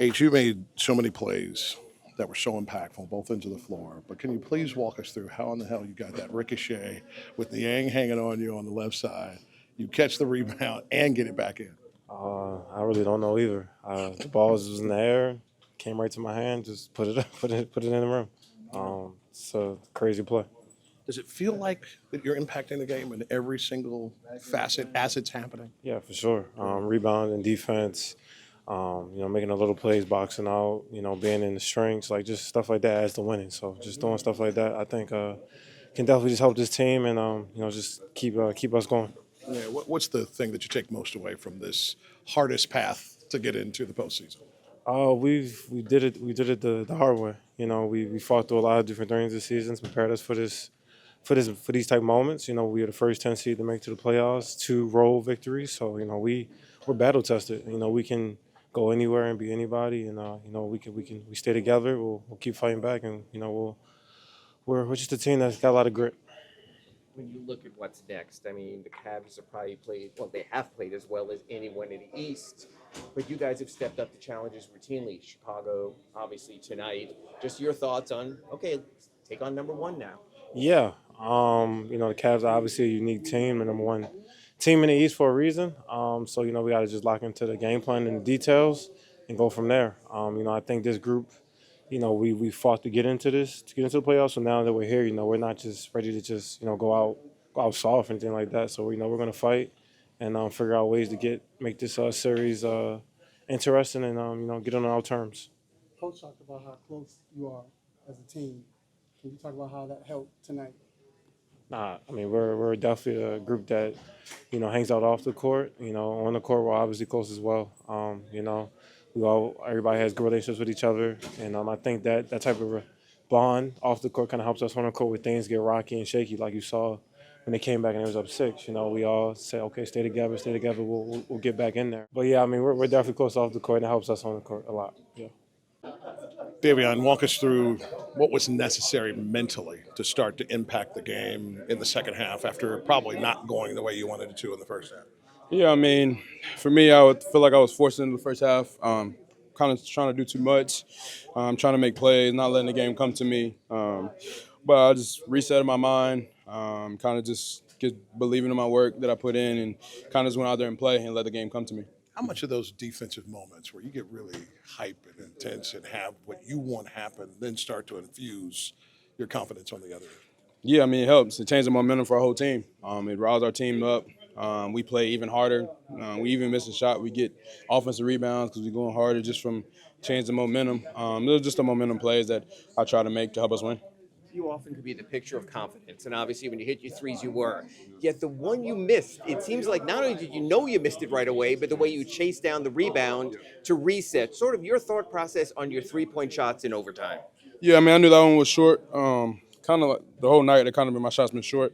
H, you made so many plays that were so impactful, both ends of the floor. But can you please walk us through how in the hell you got that ricochet with Niang hanging on you on the left side? You catch the rebound and get it back in. I really don't know either. The ball was in the air, came right to my hand, just put it up, put it in the rim. It's a crazy play. Does it feel like that you're impacting the game in every single facet as it's happening? Yeah, for sure. Rebound and defense, making the little plays, boxing out, being in the strengths, like just stuff like that adds to winning. So just doing stuff like that, I think can definitely just help this team and just keep us going. Yeah, what's the thing that you take most away from this hardest path to get into the postseason? We did it the hard way. We fought through a lot of different things this season, prepared us for these type moments. We were the first 10 seed to make it to the playoffs, 2 road victories. So we're battle tested. We can go anywhere and be anybody, and we stay together. We'll keep fighting back, and we're just a team that's got a lot of grit. When you look at what's next, I mean, the Cavs have probably played, well, they have played as well as anyone in the East, but you guys have stepped up to challenges routinely. Chicago, obviously, tonight. Just your thoughts on, okay, let's take on number one now. Yeah, the Cavs are obviously a unique team, and number one team in the East for a reason. So we got to just lock into the game plan and the details and go from there. I think this group, we fought to get into the playoffs. So now that we're here, we're not just ready to just go out soft or anything like that. So we're going to fight and figure out ways to make this series interesting and get on our terms. Coach talked about how close you are as a team. Can you talk about how that helped tonight? Nah, I mean we're definitely a group that hangs out off the court. On the court we're obviously close as well. Everybody has good relationships with each other, and I think that type of bond off the court kind of helps us on the court when things get rocky and shaky, like you saw when they came back and it was up 6. We all say, okay, stay together, we'll get back in there. But yeah, I mean we're definitely close off the court, and it helps us on the court a lot. Yeah. Davion, walk us through what was necessary mentally to start to impact the game in the second half after probably not going the way you wanted it to in the first half. Yeah, I mean, for me, I would feel like I was forced into the first half, kind of trying to do too much, trying to make plays, not letting the game come to me. But I just reset my mind, kind of just get believing in my work that I put in, and kind of just went out there and play and let the game come to me. How much of those defensive moments where you get really hype and intense and have what you want happen, then start to infuse your confidence on the other end? Yeah, I mean, it helps. It changes the momentum for our whole team. It riles our team up. We play even harder. We even miss a shot. We get offensive rebounds because we're going harder just from change the momentum. Those are just the momentum plays that I try to make to help us win. You often could be the picture of confidence, and obviously when you hit your threes, you were. Yet the one you missed, it seems like not only did you know you missed it right away, but the way you chased down the rebound to reset. Sort of your thought process on your three-point shots in overtime. Yeah, I mean, I knew that one was short. Kind of like the whole night, my shots been short.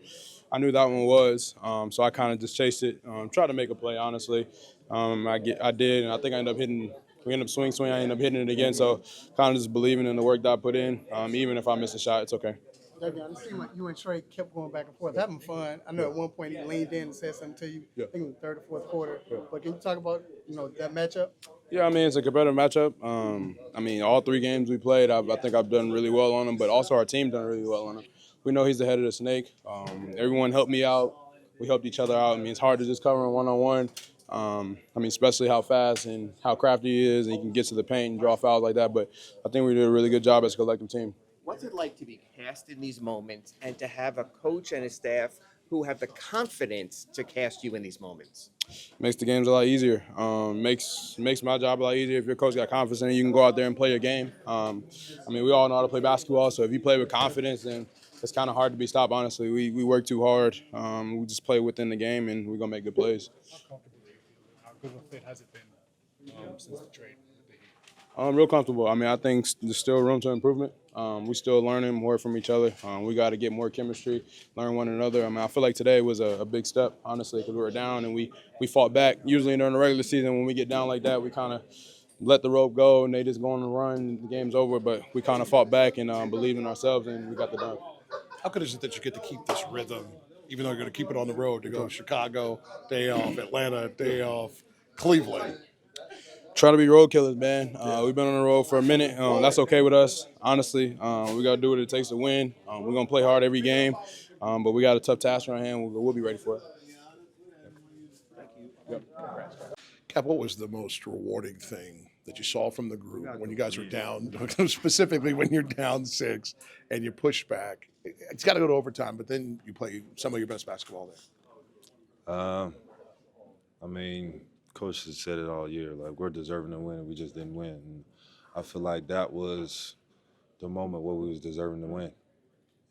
I knew that one was, so I kind of just chased it, tried to make a play, honestly. I did, and I think I ended up hitting. We ended up swing. I ended up hitting it again. So kind of just believing in the work that I put in. Even if I miss a shot, it's okay. Davion, it seemed like you and Trey kept going back and forth, having fun. I know at one point he leaned in and said something to you. Yeah. I think it was the third or fourth quarter. Yeah. But can you talk about that matchup? Yeah, I mean, it's a competitive matchup. I mean, all 3 games we played, I think I've done really well on them, but also our team done really well on them. We know he's the head of the snake. Everyone helped me out. We helped each other out. I mean, it's hard to just cover him one-on-one. I mean, especially how fast and how crafty he is, and he can get to the paint and draw fouls like that. But I think we did a really good job as a collective team. What's it like to be cast in these moments and to have a coach and a staff who have the confidence to cast you in these moments? Makes the games a lot easier. Makes my job a lot easier. If your coach got confidence in you, you can go out there and play your game. I mean, we all know how to play basketball, so if you play with confidence, then it's kind of hard to be stopped, honestly. We work too hard. We just play within the game, and we're going to make good plays. How good of a fit has it been since the trade? Real comfortable. I mean, I think there's still room to improvement. We still learning more from each other. We got to get more chemistry, learn one another. I mean, I feel like today was a big step, honestly, because we were down and we fought back. Usually during the regular season, when we get down like that, we kind of let the rope go and they just go on a run and the game's over. But we kind of fought back and believed in ourselves, and we got the done. How good is it that you get to keep this rhythm, even though you're going to keep it on the road to go to Chicago, day off, Atlanta, day off, Cleveland? Try to be road killers, man. We've been on the road for a minute. That's okay with us, honestly. We got to do what it takes to win. We're going to play hard every game, but we got a tough task on our hand. We'll be ready for it. Cap, what was the most rewarding thing that you saw from the group when you guys were down, specifically when you're down 6 and you push back? It's got to go to overtime, but then you play some of your best basketball there. I mean, coach has said it all year. Like, we're deserving to win, and we just didn't win. And I feel like that was the moment where we was deserving to win.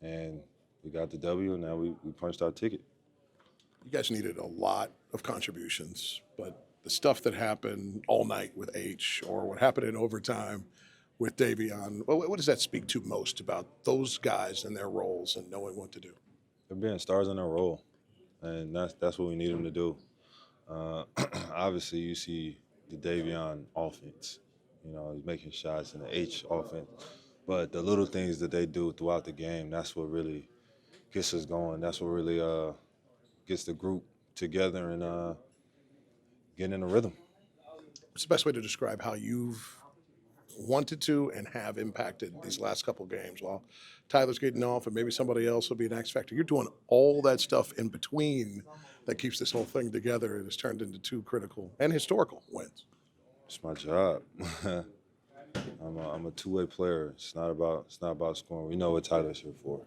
And we got the W, and now we punched our ticket. You guys needed a lot of contributions, but the stuff that happened all night with H or what happened in overtime with Davion, what does that speak to most about those guys and their roles and knowing what to do? They're being stars in their role, and that's what we need them to do. Obviously, you see the Davion offense. You know, he's making shots in the H offense. But the little things that they do throughout the game, that's what really gets us going. That's what really gets the group together and getting in a rhythm. What's the best way to describe how you've wanted to and have impacted these last couple games? While Tyler's getting off and maybe somebody else will be an X factor, you're doing all that stuff in between that keeps this whole thing together and has turned into 2 critical and historical wins. It's my job. I'm a two-way player. It's not about scoring. We know what Tyler's here for.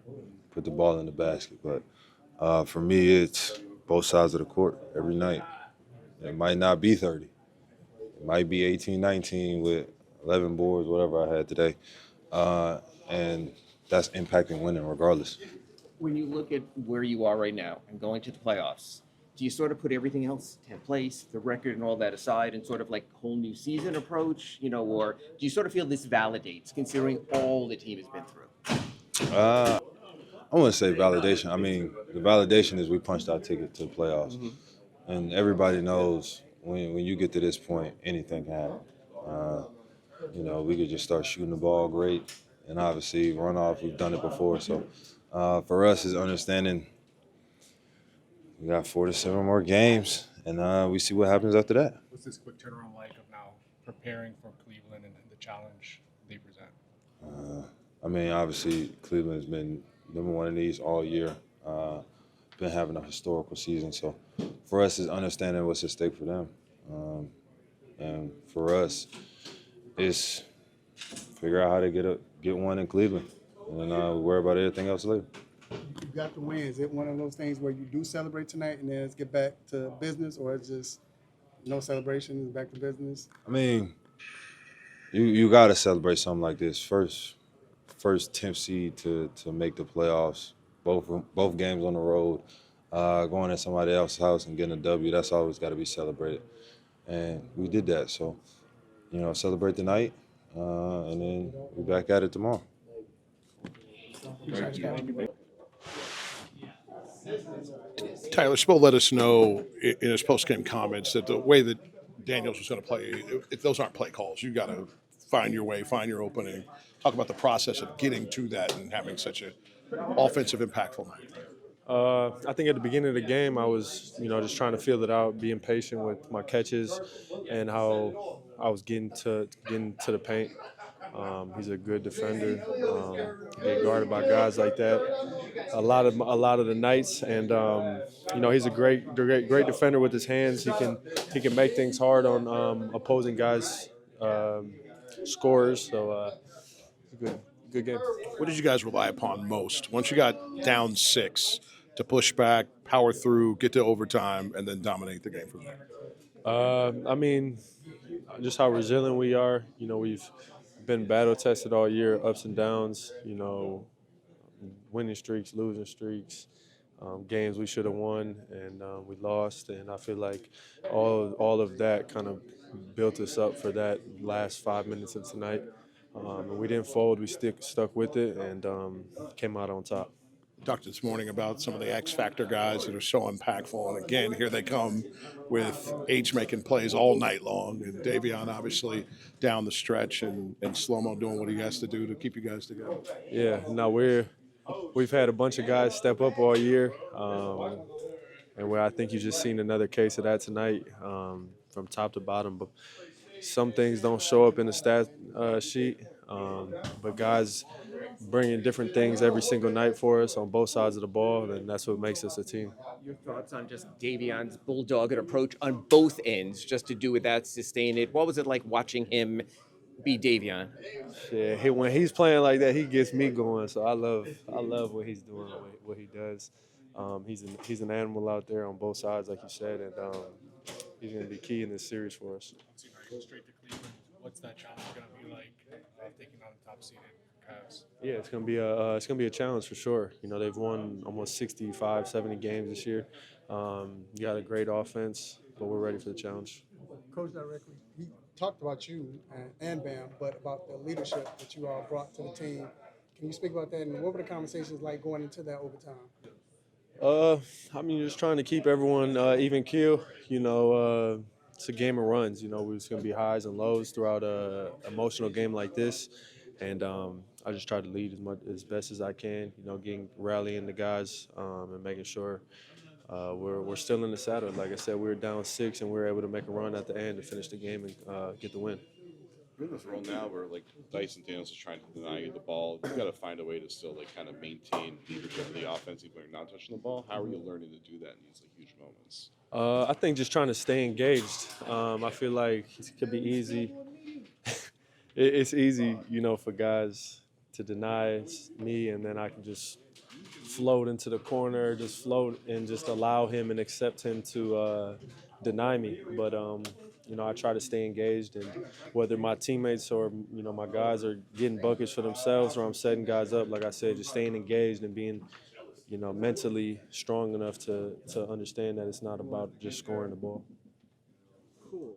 Put the ball in the basket. But for me, it's both sides of the court every night. It might not be 30. It might be 18, 19 with 11 boards, whatever I had today. And that's impacting winning regardless. When you look at where you are right now and going to the playoffs, do you sort of put everything else, 10th place, the record and all that aside, and sort of like a whole new season approach, you know, or do you sort of feel this validates considering all the team has been through? I wouldn't say validation. I mean, the validation is we punched our ticket to the playoffs. Mm-hmm. And everybody knows when you get to this point, anything can happen. You know, we could just start shooting the ball great, and obviously run off. We've done it before. So for us, is understanding we got 4 to 7 more games, and we see what happens after that. What's this quick turnaround like of now preparing for Cleveland and the challenge they present? I mean, obviously, Cleveland's been number 1 in the East all year. Been having a historical season. So for us, is understanding what's at stake for them. And for us, it's figure out how to get one in Cleveland, and then worry about everything else later. You got the win. Is it one of those things where you do celebrate tonight and then let's get back to business, or it's just no celebration, back to business? I mean, you got to celebrate something like this. First 10th seed to make the playoffs. Both games on the road, going to somebody else's house and getting a W. That's always got to be celebrated, and we did that. So, you know, celebrate the night, and then we're back at it tomorrow. Tyler Spill let us know in his post-game comments that the way that Daniels was going to play, those aren't play calls. You got to find your way, find your opening. Talk about the process of getting to that and having such an offensive, impactful night. I think at the beginning of the game, I was, just trying to feel it out, being patient with my catches and how I was getting to the paint. He's a good defender. Get guarded by guys like that a lot of the nights, and he's a great defender with his hands. He can make things hard on opposing guys' scorers. So good game. What did you guys rely upon most once you got down 6 to push back, power through, get to overtime, and then dominate the game from there? I mean, just how resilient we are. We've been battle tested all year, ups and downs. Winning streaks, losing streaks, games we should have won and we lost. And I feel like all of that kind of built us up for that last 5 minutes of tonight. We didn't fold. We stuck with it and came out on top. Talked this morning about some of the X factor guys that are so impactful, and again, here they come with H making plays all night long, and Davion obviously down the stretch, and slow-mo doing what he has to do to keep you guys together. Yeah, no, we've had a bunch of guys step up all year, and I think you just seen another case of that tonight, from top to bottom. But some things don't show up in the stat sheet, but guys bringing different things every single night for us on both sides of the ball, and that's what makes us a team. Your thoughts on just Davion's bulldog approach on both ends, just to do with that, sustain it. What was it like watching him be Davion? Yeah, when he's playing like that, he gets me going. So I love what he's doing, what he does. He's an animal out there on both sides, like you said, and he's going to be key in this series for us. Once you go straight to Cleveland, what's that challenge going to be like taking on the top seeded Cavs? Yeah, it's gonna be a challenge for sure. You know, they've won almost 65, 70 games this year. You got a great offense, but we're ready for the challenge. Coach directly, he talked about you and Bam, but about the leadership that you all brought to the team. Can you speak about that, and what were the conversations like going into that overtime? I mean, just trying to keep everyone even keel. You know, it's a game of runs. You know, it's going to be highs and lows throughout a emotional game like this, and I just try to lead as best as I can. You know, rallying the guys and making sure we're still in the saddle. Like I said, we were down 6, and we were able to make a run at the end to finish the game and get the win. You're in this role now where like Dyson Daniels is trying to deny you the ball. You got to find a way to still like kind of maintain leadership in the offense even when you're not touching the ball. How are you learning to do that in these like huge moments? I think just trying to stay engaged. I feel like it could be easy. It's easy, you know, for guys to deny me, and then I can just float into the corner, just float and just allow him and accept him to deny me. But you know, I try to stay engaged, and whether my teammates or you know my guys are getting buckets for themselves or I'm setting guys up, like I said, just staying engaged and being, you know, mentally strong enough to understand that it's not about just scoring the ball. Cool.